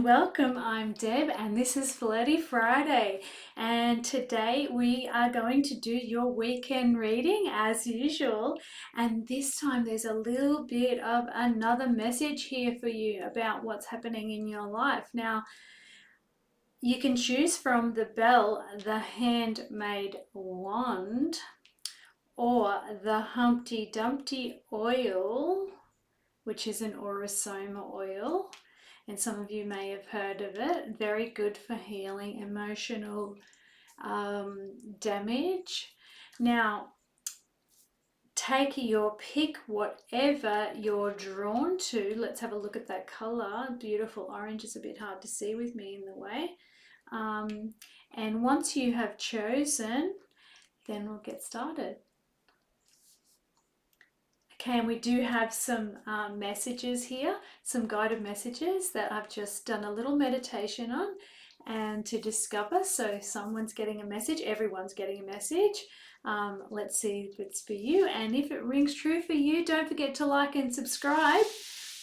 and welcome. I'm Deb and this is Flirty Friday, and today we are going to do your weekend reading as usual, and this time there's a little bit of another message here for you about what's happening in your life. Now you can choose from the Bell, the Handmade Wand, or the Humpty Dumpty oil, which is an Orosoma oil, and some of you may have heard of it. Very good for healing emotional damage. Now, take your pick, whatever you're drawn to. Let's have a look at that colour. Beautiful orange is a bit hard to see with me in the way. And once you have chosen, then we'll get started. Okay, and we do have some messages here, some guided messages that I've just done a little meditation on and to discover. So someone's getting a message, everyone's getting a message. Let's see if it's for you, and if it rings true for you, don't forget to like and subscribe.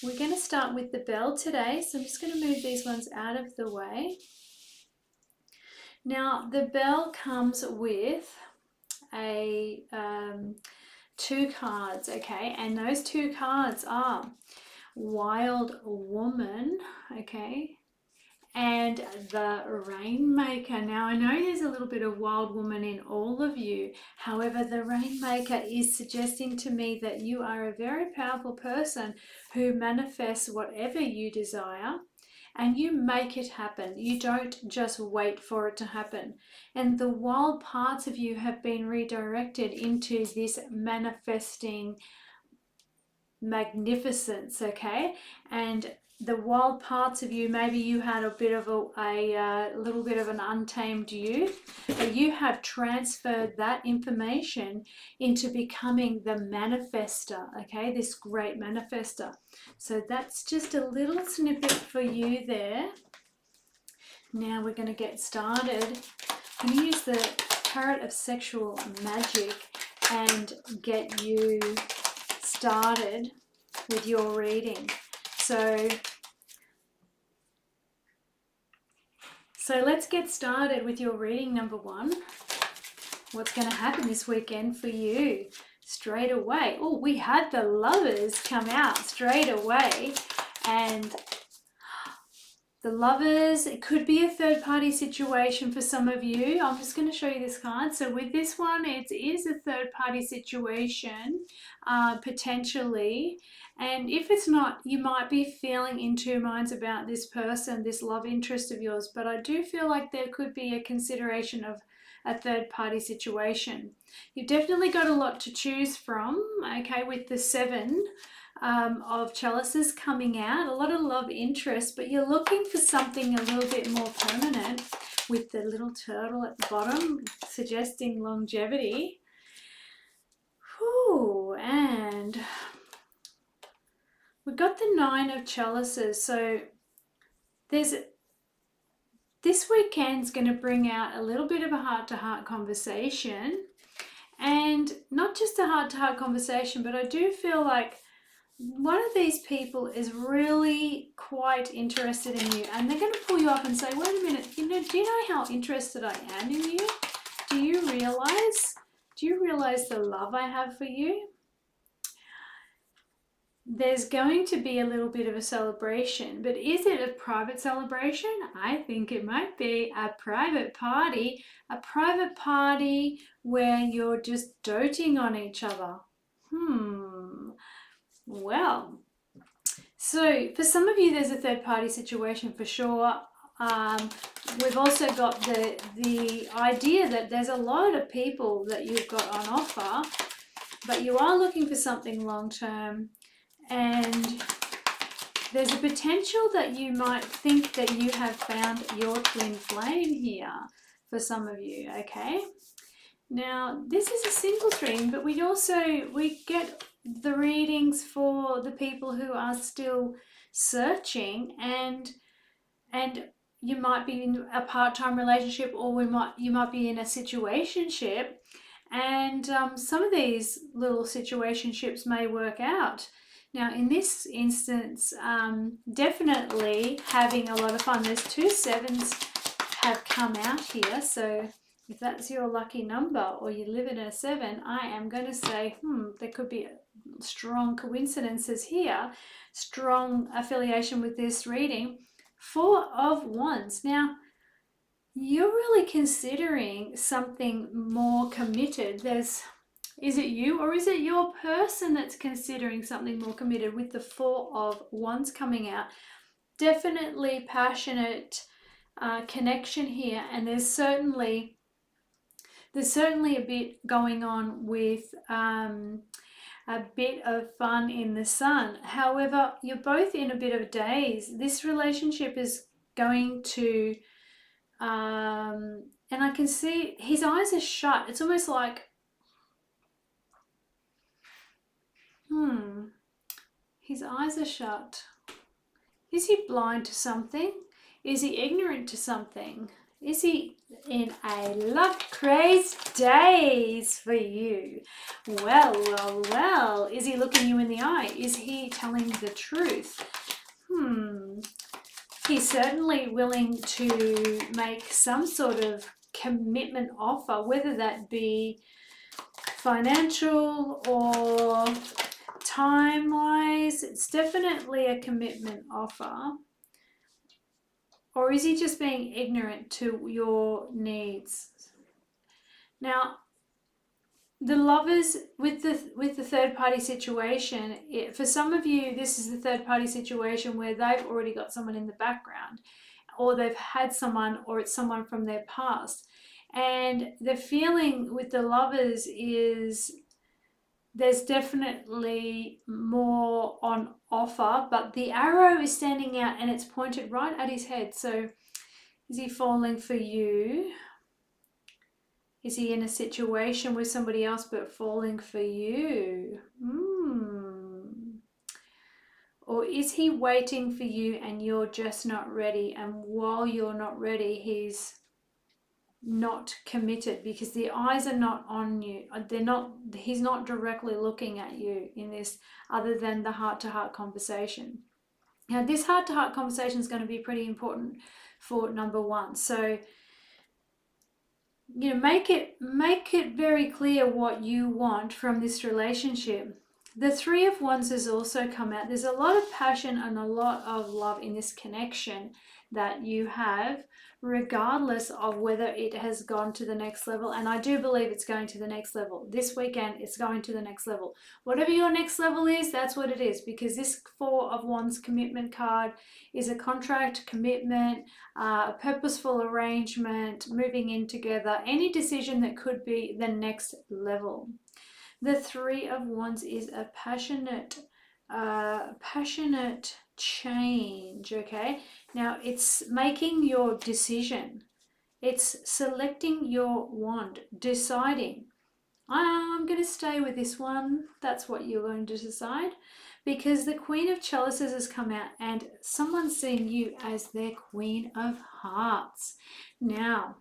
We're going to start with the Bell today, so I'm just going to move these ones out of the way. Now the Bell comes with a two cards, okay, and those two cards are Wild Woman, okay, and the Rainmaker. Now I know there's a little bit of Wild Woman in all of you, however the Rainmaker is suggesting to me that you are a very powerful person who manifests whatever you desire, and you make it happen. You don't just wait for it to happen. And the wild parts of you have been redirected into this manifesting magnificence, okay? And the wild parts of you, maybe you had a bit of a little bit of an untamed youth, but you have transferred that information into becoming the manifester, okay? This great manifester. So that's just a little snippet for you there. Now we're going to get started. I'm going to use the Carrot of Sexual Magic and get you started with your reading. So let's get started with your reading number one. What's going to happen this weekend for you? Straight away. Oh, we had the Lovers come out straight away, and the Lovers, it could be a third party situation for some of you. I'm just going to show you this card. So with this one, it is a third party situation, potentially. And if it's not, you might be feeling in two minds about this person, this love interest of yours. But I do feel like there could be a consideration of a third party situation. You've definitely got a lot to choose from, okay, with the Seven of Chalices coming out, a lot of love interest, but you're looking for something a little bit more permanent with the little turtle at the bottom suggesting longevity. Whew, and we've got the Nine of Chalices. So this weekend's going to bring out a little bit of a heart-to-heart conversation, and not just a heart-to-heart conversation, but I do feel like one of these people is really quite interested in you, and they're going to pull you up and say, wait a minute, do you know how interested I am in you? Do you realize the love I have for you? There's going to be a little bit of a celebration, but is it a private celebration? I think it might be a private party where you're just doting on each other. Well, so for some of you, there's a third party situation for sure. We've also got the idea that there's a lot of people that you've got on offer, but you are looking for something long term, and there's a potential that you might think that you have found your twin flame here for some of you, okay? Now, this is a singles reading, but we get the readings for the people who are still searching, and you might be in a part-time relationship, or you might be in a situationship, and some of these little situationships may work out. Now, in this instance, definitely having a lot of fun. There's 2 sevens have come out here, so if that's your lucky number or you live in a 7, I am going to say, there could be strong coincidences here, strong affiliation with this reading. 4 of Wands. Now, you're really considering something more committed. Is it you or is it your person that's considering something more committed with the 4 of Wands coming out? Definitely passionate connection here, and there's certainly a bit going on with a bit of fun in the sun. However, you're both in a bit of a daze. This relationship is going to and I can see his eyes are shut. It's almost like his eyes are shut. Is he blind to something? Is he ignorant to something? Is he in a love-crazed daze for you? Well, well, well. Is he looking you in the eye? Is he telling the truth? He's certainly willing to make some sort of commitment offer, whether that be financial or time-wise. It's definitely a commitment offer. Or is he just being ignorant to your needs? Now, the lovers with the third party situation, for some of you, this is the third party situation where they've already got someone in the background, or they've had someone, or it's someone from their past. And the feeling with the lovers is there's definitely more on offer, but the arrow is standing out and it's pointed right at his head. So is he falling for you? Is he in a situation with somebody else but falling for you? Or is he waiting for you and you're just not ready? And while you're not ready, he's not committed because the eyes are not on you. He's not directly looking at you in this, other than the heart-to-heart conversation. Now, this heart-to-heart conversation is going to be pretty important for number 1. So, make it very clear what you want from this relationship. The 3 of Wands has also come out. There's a lot of passion and a lot of love in this connection that you have, regardless of whether it has gone to the next level. And I do believe it's going to the next level. This weekend, it's going to the next level. Whatever your next level is, that's what it is, because this 4 of Wands commitment card is a contract, commitment, a purposeful arrangement, moving in together, any decision that could be the next level. The 3 of Wands is a passionate change, okay? Now, it's making your decision. It's selecting your wand, deciding, I'm going to stay with this one. That's what you're going to decide, because the Queen of Chalices has come out and someone's seeing you as their Queen of Hearts. Now,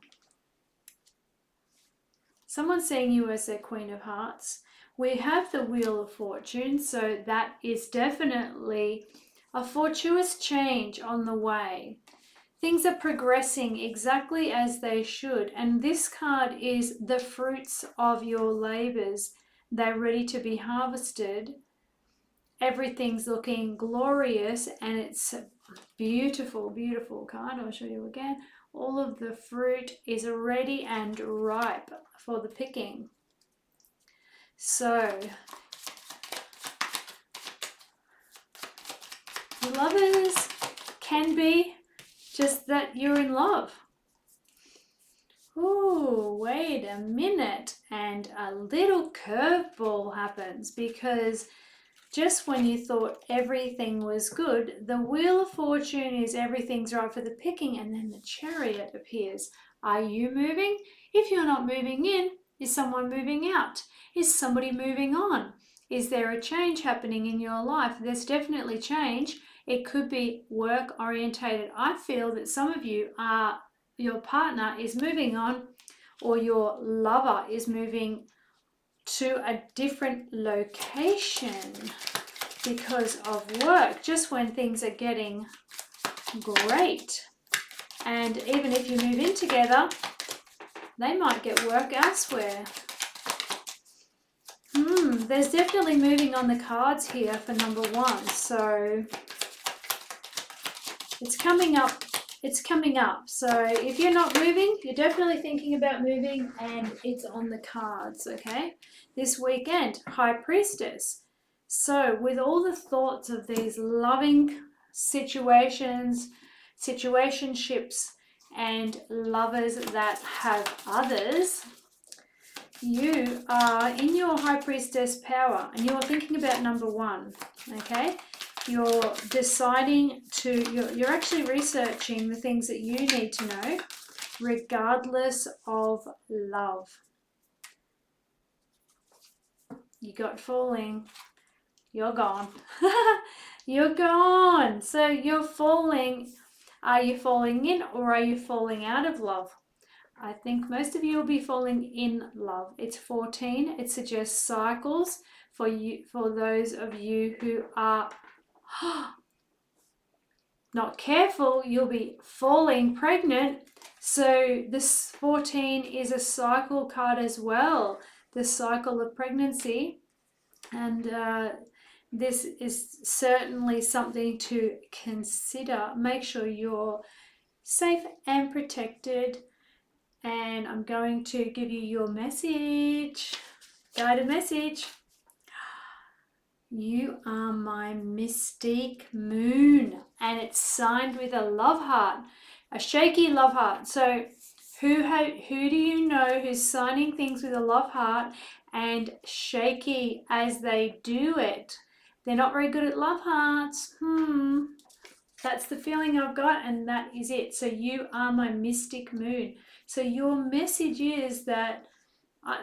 someone's seeing you as their Queen of Hearts. We have the Wheel of Fortune, so that is definitely a fortuitous change on the way. Things are progressing exactly as they should, and this card is the fruits of your labors. They're ready to be harvested. Everything's looking glorious, and it's a beautiful, beautiful card. I'll show you again. All of the fruit is ready and ripe for the picking. So, lovers can be just that you're in love. Oh, wait a minute. And a little curveball happens, because just when you thought everything was good, the Wheel of Fortune is everything's right for the picking, and then the Chariot appears. Are you moving? If you're not moving in, is someone moving out? Is somebody moving on? Is there a change happening in your life? There's definitely change. It could be work orientated. I feel that some of you are, your partner is moving on, or your lover is moving to a different location, because of work, just when things are getting great. And even if you move in together, they might get work elsewhere. There's definitely moving on the cards here for number one. So it's coming up. It's coming up. So if you're not moving, you're definitely thinking about moving, and it's on the cards, okay? This weekend, High Priestess. So with all the thoughts of these loving situations, situationships, and lovers that have others, you are in your High Priestess power, and you're thinking about number one, okay? You're deciding to, you're actually researching the things that you need to know, regardless of love. You got falling. You're gone. You're gone. So you're falling. Are you falling in, or are you falling out of love? I think most of you will be falling in love. It's 14. It suggests cycles for you, for those of you who are not careful. You'll be falling pregnant. So this 14 is a cycle card as well, the cycle of pregnancy. And this is certainly something to consider. Make sure you're safe and protected. And I'm going to give you your message, guided message. You are my mystique moon, and it's signed with a love heart, a shaky love heart. So who do you know who's signing things with a love heart and shaky as they do it? They're not very good at love hearts. That's the feeling I've got, and that is it. So you are my mystic moon. So your message is that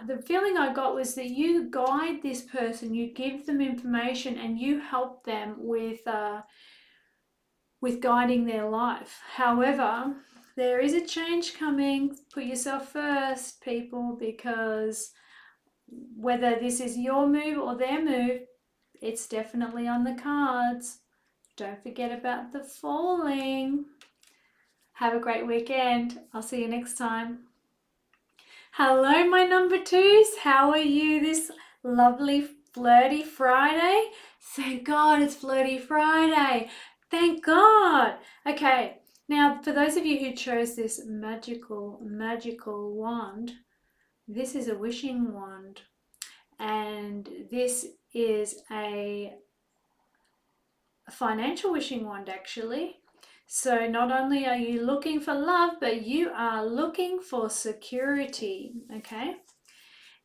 the feeling I got was that you guide this person, you give them information, and you help them with guiding their life. However, there is a change coming. Put yourself first, people, because whether this is your move or their move, it's definitely on the cards. Don't forget about the falling. Have a great weekend. I'll see you next time. Hello, my number twos. How are you this lovely Flirty Friday? Thank God it's Flirty Friday. Thank God. Okay, now for those of you who chose this magical wand, this is a wishing wand. And this is a financial wishing wand, actually. So not only are you looking for love, but you are looking for security, okay?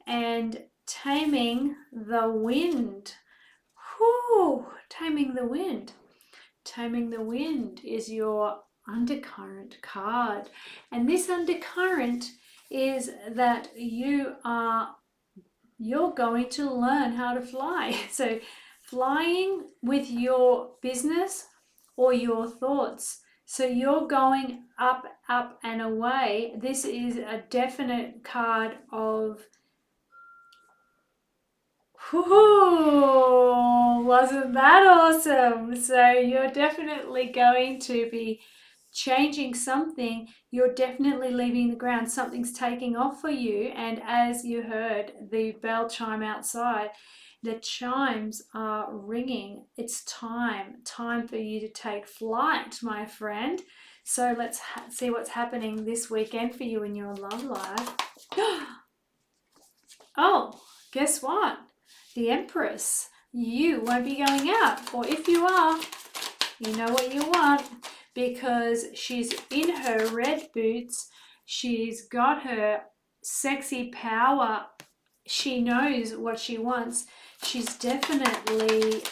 And taming the wind. Whew, taming the wind. Taming the wind is your undercurrent card. And this undercurrent is that you're going to learn how to fly. So flying with your business or your thoughts. So you're going up, up and away. This is a definite card of, whoo, wasn't that awesome? So you're definitely going to be changing something. You're definitely leaving the ground. Something's taking off for you. And as you heard the bell chime outside, the chimes are ringing. It's time for you to take flight, my friend. So let's see what's happening this weekend for you in your love life. Oh, guess what? The Empress. You won't be going out. Or if you are, you know what you want, because she's in her red boots. She's got her sexy power. She knows what she wants. She's definitely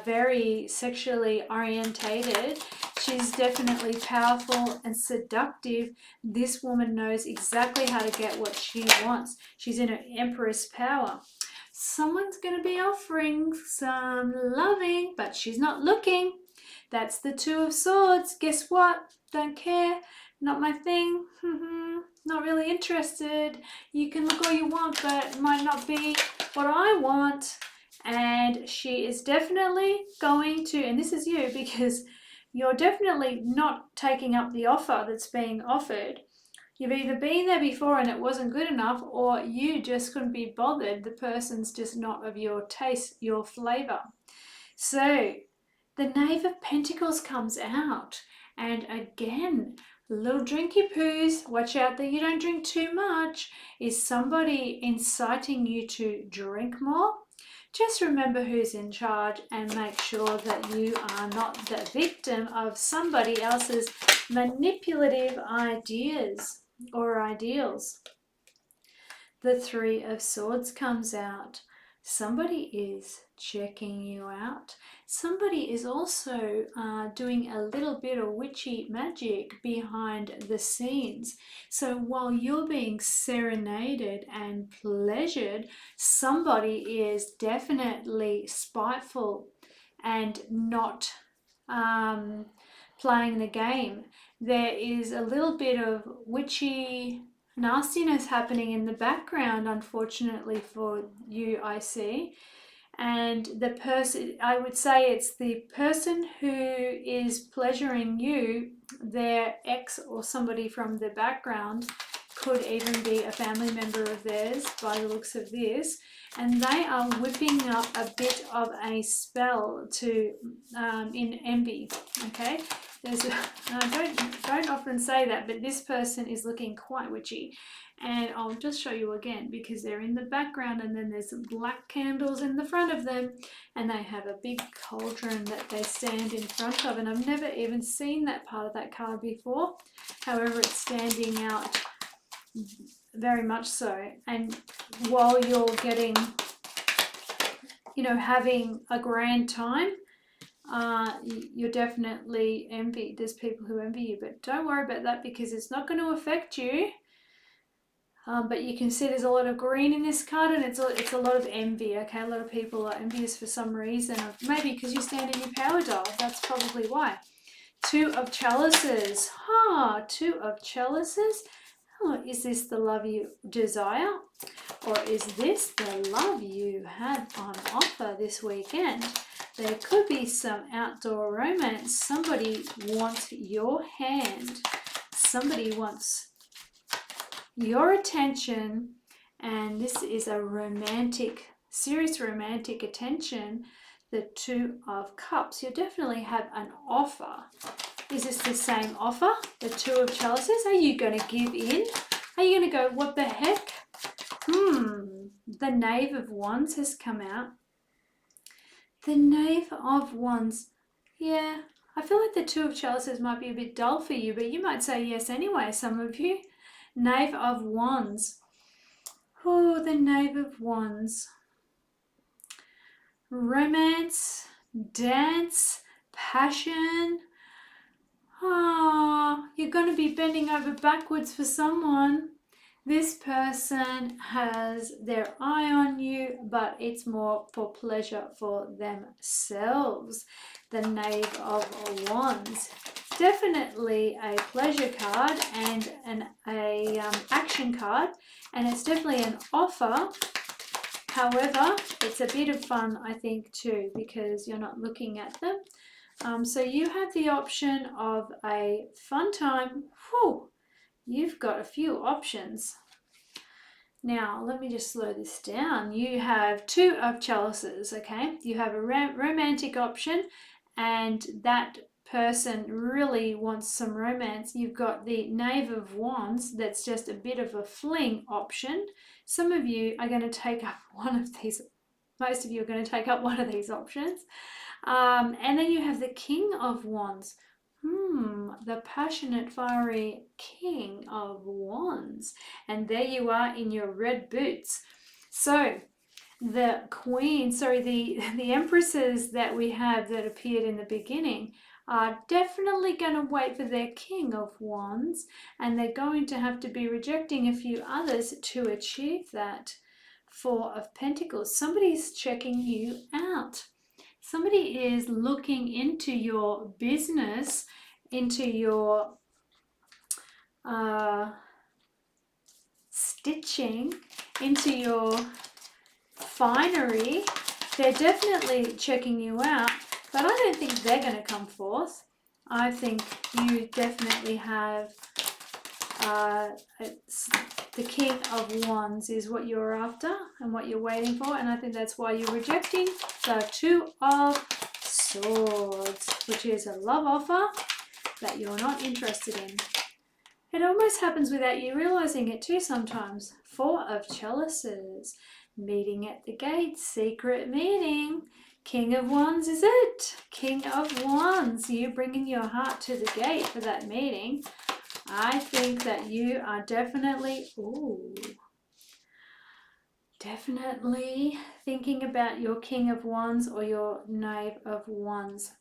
very sexually orientated. She's definitely powerful and seductive. This woman knows exactly how to get what she wants. She's in her Empress power. Someone's going to be offering some loving, but she's not looking. That's the Two of Swords. Guess what? Don't care. Not my thing. Not really interested. You can look all you want, but it might not be what I want. And she is definitely going to, and this is you because you're definitely not taking up the offer that's being offered. You've either been there before and it wasn't good enough, or you just couldn't be bothered. The person's just not of your taste, your flavor. So the Knave of Pentacles comes out. And again, little drinky poos, watch out that you don't drink too much. Is somebody inciting you to drink more? Just remember who's in charge and make sure that you are not the victim of somebody else's manipulative ideas or ideals. The Three of Swords comes out. Somebody is checking you out. Somebody is also doing a little bit of witchy magic behind the scenes. So while you're being serenaded and pleasured, somebody is definitely spiteful and not playing the game. There is a little bit of witchy nastiness happening in the background, unfortunately for you, I see. And the person, I would say it's the person who is pleasuring you, their ex or somebody from the background, could even be a family member of theirs by the looks of this, and they are whipping up a bit of a spell to in envy. Okay, there's don't often say that, but this person is looking quite witchy, and I'll just show you again because they're in the background, and then there's black candles in the front of them, and they have a big cauldron that they stand in front of, and I've never even seen that part of that card before. However, it's standing out very much so. And while you're getting, having a grand time, you're definitely envied. There's people who envy you, but don't worry about that because it's not going to affect you. But you can see there's a lot of green in this card, and it's a lot of envy. Okay, a lot of people are envious for some reason, or maybe because you stand in your power dial. That's probably why. Two of Chalices. Two of Chalices. Oh, is this the love you desire? Or is this the love you had on offer this weekend? There could be some outdoor romance. Somebody wants your hand. Somebody wants your attention. And this is a romantic, serious romantic attention. The Two of Cups. You definitely have an offer. Is this the same offer? The Two of Chalices? Are you going to give in? Are you going to go, what the heck? The Knave of Wands has come out. The Knave of Wands. Yeah, I feel like the Two of Chalices might be a bit dull for you, but you might say yes anyway, some of you. Knave of Wands. Oh, the Knave of Wands. Romance, dance, passion. You're going to be bending over backwards for someone. This person has their eye on you, but it's more for pleasure for themselves. The Knave of Wands. Definitely a pleasure card and an action card, and it's definitely an offer. However, it's a bit of fun, I think, too, because you're not looking at them. So you have the option of a fun time. You've got a few options. Now, let me just slow this down. You have Two of Chalices, okay? You have a romantic option, and that person really wants some romance. You've got the Knave of Wands, that's just a bit of a fling option. Some of you are going to take up one of these. Most of you are going to take up one of these options. And then you have the King of Wands. The passionate, fiery King of Wands. And there you are in your red boots. So the the empresses that we have that appeared in the beginning are definitely going to wait for their King of Wands, and they're going to have to be rejecting a few others to achieve that. Four of Pentacles. Somebody's checking you out. Somebody is looking into your business, into your stitching, into your finery, They're definitely checking you out, but I don't think they're going to come forth. I think you definitely have the King of Wands is what you're after and what you're waiting for, and I think that's why you're rejecting the Two of Swords, which is a love offer that you're not interested in. It almost happens without you realizing it too sometimes. Four of Chalices, meeting at the gate, secret meeting. King of Wands is it. King of Wands, you bringing your heart to the gate for that meeting. I think that you are definitely thinking about your King of Wands or your Knave of Wands.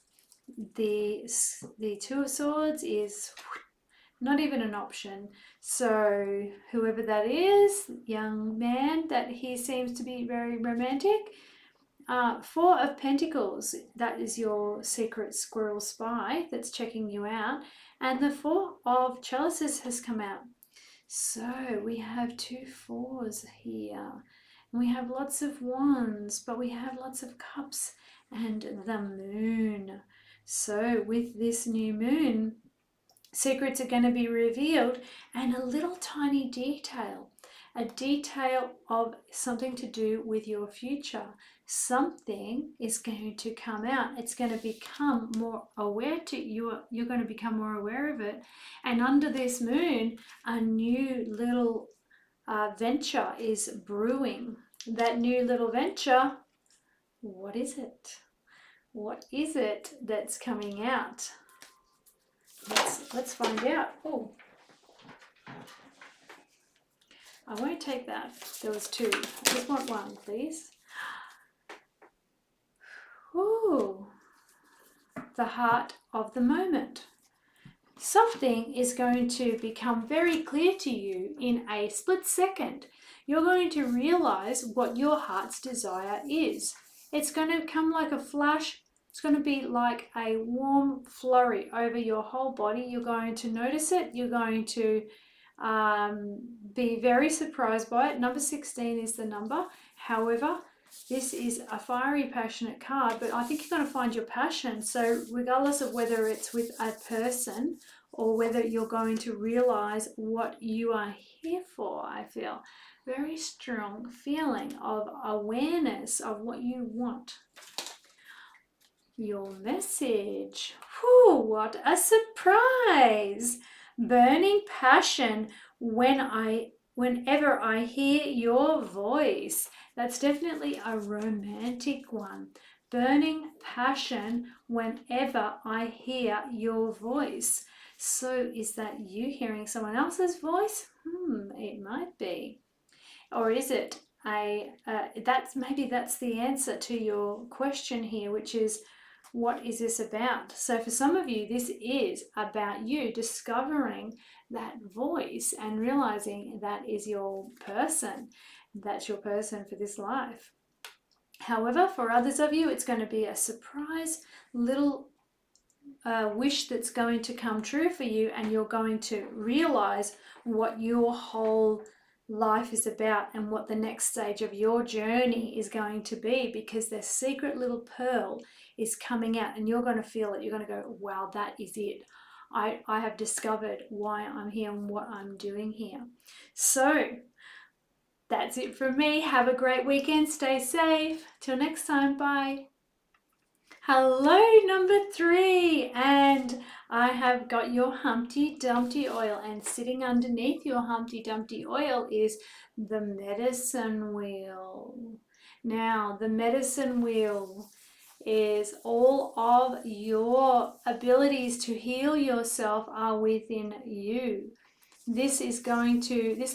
The Two of Swords is not even an option. So whoever that is, young man, that he seems to be very romantic. Four of Pentacles, that is your secret squirrel spy that's checking you out. And the Four of Chalices has come out. So we have two fours here. We have lots of wands, but we have lots of cups and the moon. So with this new moon, secrets are going to be revealed, and a little tiny detail, a detail of something to do with your future. Something is going to come out. It's going to become more aware to you. You're going to become more aware of it. And under this moon, a new little venture is brewing. That new little venture, what is it? What is it that's coming out? Let's find out. Oh, I won't take that. There was two. I just want one, please. Ooh, the heart of the moment. Something is going to become very clear to you in a split second. You're going to realize what your heart's desire is. It's going to come like a flash. It's going to be like a warm flurry over your whole body. You're going to notice it. You're going to be very surprised by it. Number 16 is the number. However, this is a fiery, passionate card, but I think you're going to find your passion. So regardless of whether it's with a person or whether you're going to realize what you are here for, I feel very strong feeling of awareness of what you want. Your message. Whew, what a surprise! Burning passion whenever I hear your voice. That's definitely a romantic one. Burning passion whenever I hear your voice. So is that you hearing someone else's voice? It might be. Or is it maybe that's the answer to your question here, which is, what is this about? So for some of you, this is about you discovering that voice and realizing that is your person. That's your person for this life. However, for others of you, it's going to be a surprise little wish that's going to come true for you, and you're going to realize what your whole life is about and what the next stage of your journey is going to be, because the secret little pearl is coming out and you're going to feel it. You're going to go, wow, that is it. I have discovered why I'm here and what I'm doing here. So that's it from me. Have a great weekend. Stay safe. Till next time. Bye. Hello, number 3, and I have got your Humpty Dumpty oil, and sitting underneath your Humpty Dumpty oil is the medicine wheel. Now, the medicine wheel is all of your abilities to heal yourself are within you. This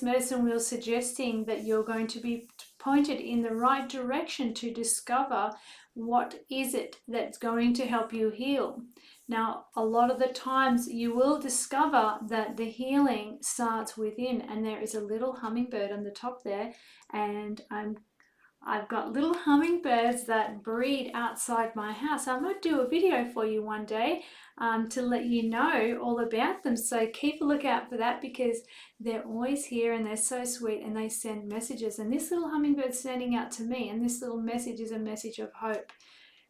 medicine wheel suggesting that you're going to be pointed in the right direction to discover what is it that's going to help you heal. Now, a lot of the times you will discover that the healing starts within, and there is a little hummingbird on the top there, and I've got little hummingbirds that breed outside my house. I might do a video for you one day to let you know all about them. So keep a lookout for that, because they're always here and they're so sweet and they send messages. And this little hummingbird's sending out to me, and this little message is a message of hope.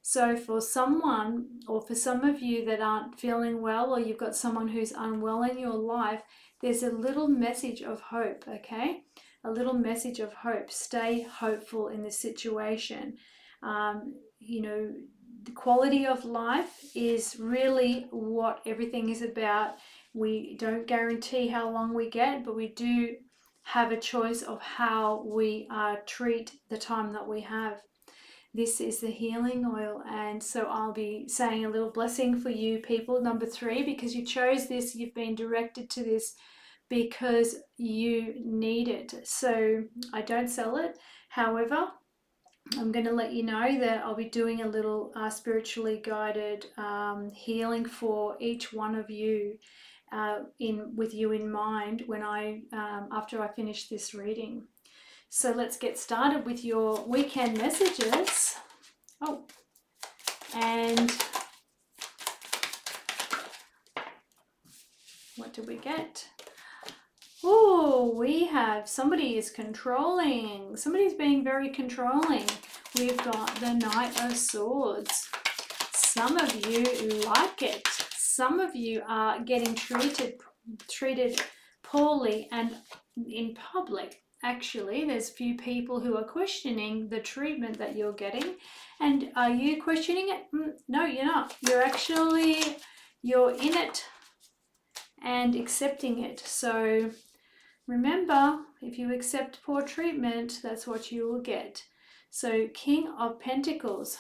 So for someone, or for some of you that aren't feeling well, or you've got someone who's unwell in your life, there's a little message of hope, okay? A little message of hope. Stay hopeful in this situation. You know, the quality of life is really what everything is about. We don't guarantee how long we get, but we do have a choice of how we treat the time that we have. This is the healing oil, and so I'll be saying a little blessing for you people, number 3, because you chose this, you've been directed to this because you need it. So I don't sell it. However, I'm going to let you know that I'll be doing a little spiritually guided healing for each one of you with you in mind when after I finish this reading. So let's get started with your weekend messages. Oh, and what did we get? Oh, we have somebody is controlling. Somebody's being very controlling. We've got the Knight of Swords. Some of you like it. Some of you are getting treated poorly and in public. Actually, there's few people who are questioning the treatment that you're getting. And are you questioning it? No, you're not. You're in it and accepting it. So remember, if you accept poor treatment, that's what you will get. So King of Pentacles.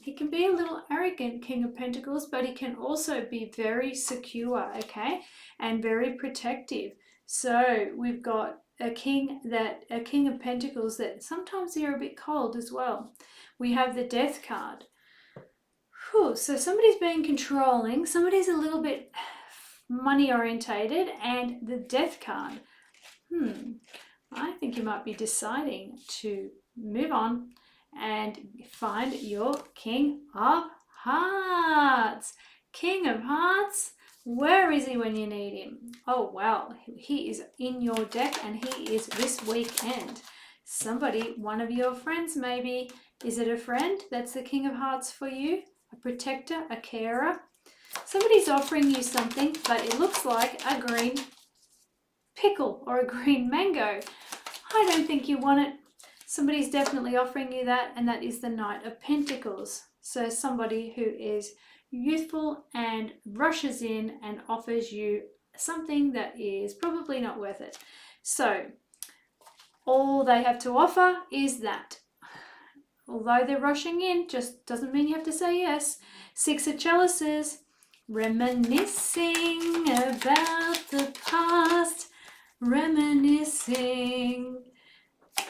He can be a little arrogant, King of Pentacles, but he can also be very secure, okay? And very protective. So we've got a king of Pentacles that sometimes they're a bit cold as well. We have the Death card. So somebody's being controlling, somebody's a little bit money orientated, and the Death card. I think you might be deciding to move on and find your King of Hearts. King of Hearts, where is he when you need him? Oh, wow, he is in your deck, and he is this weekend. Somebody, one of your friends maybe. Is it a friend that's the King of Hearts for you? A protector, a carer? Somebody's offering you something, but it looks like a green pickle or a green mango. I don't think you want it. Somebody's definitely offering you that, and that is the Knight of Pentacles. So somebody who is youthful and rushes in and offers you something that is probably not worth it. So all they have to offer is that. Although they're rushing in, just doesn't mean you have to say yes. 6 of Chalices, reminiscing about the past, reminiscing.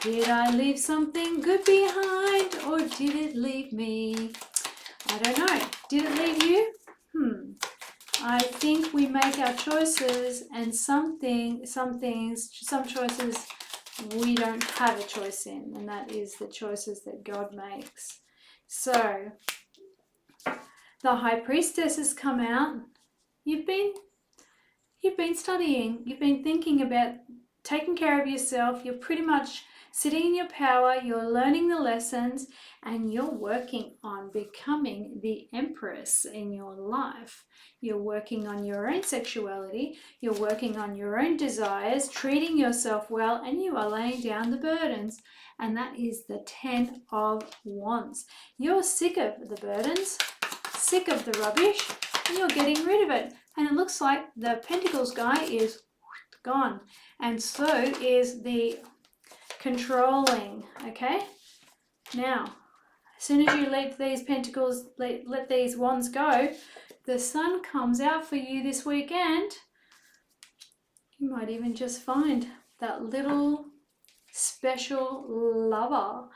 Did I leave something good behind, or did it leave me? I don't know. Did it leave you? I think we make our choices, and some choices we don't have a choice in, and that is the choices that God makes. So the High Priestess has come out. You've been studying, you've been thinking about taking care of yourself. You're pretty much sitting in your power, you're learning the lessons, and you're working on becoming the Empress in your life. You're working on your own sexuality, you're working on your own desires, treating yourself well, and you are laying down the burdens. And that is the 10 of Wands. You're sick of the burdens, sick of the rubbish, and you're getting rid of it. And it looks like the Pentacles guy is gone, and so is the controlling. Okay, now as soon as you let these Pentacles, let these Wands go, the Sun comes out for you this weekend. You might even just find that little special lover.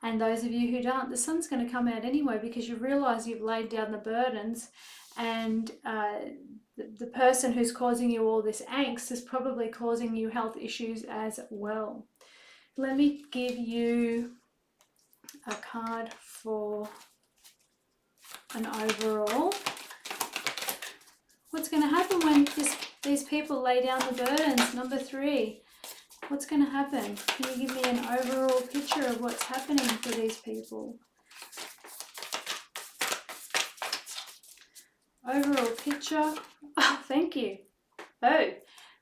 And those of you who don't, the Sun's going to come out anyway, because you realize you've laid down the burdens, and the person who's causing you all this angst is probably causing you health issues as well. Let me give you a card for an overall. What's going to happen when these people lay down the burdens? Number 3. What's going to happen? Can you give me an overall picture of what's happening for these people? Overall picture. Oh, thank you. Oh,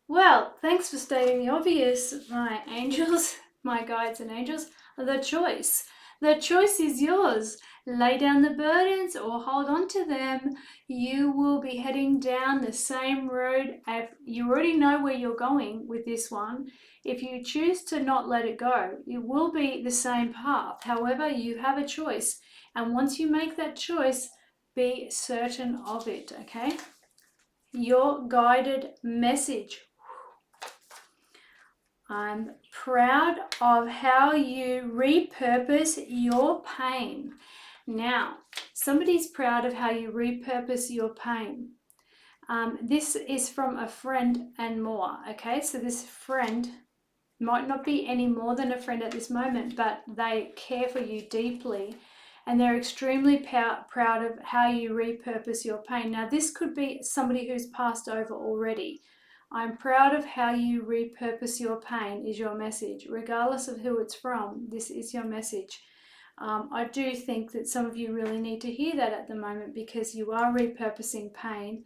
well, thanks for stating the obvious, my angels, my guides and angels. The choice. The choice is yours. Lay down the burdens or hold on to them. You will be heading down the same road. You already know where you're going with this one. If you choose to not let it go, it will be the same path. However, you have a choice. And once you make that choice, be certain of it, okay? Your guided message. I'm proud of how you repurpose your pain. Now, somebody's proud of how you repurpose your pain. This is from a friend and more, okay? So this friend might not be any more than a friend at this moment, but they care for you deeply and they're extremely proud of how you repurpose your pain. Now, this could be somebody who's passed over already. I'm proud of how you repurpose your pain is your message. Regardless of who it's from, this is your message. I do think that some of you really need to hear that at the moment because you are repurposing pain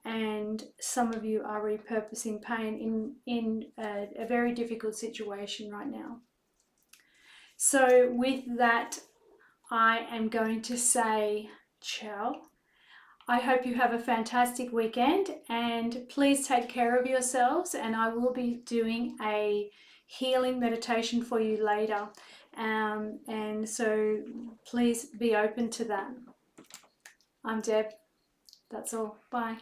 and some of you are repurposing pain in a very difficult situation right now. So with that, I am going to say ciao. I hope you have a fantastic weekend and please take care of yourselves, and I will be doing a healing meditation for you later. And so please be open to that. I'm Deb. That's all. Bye.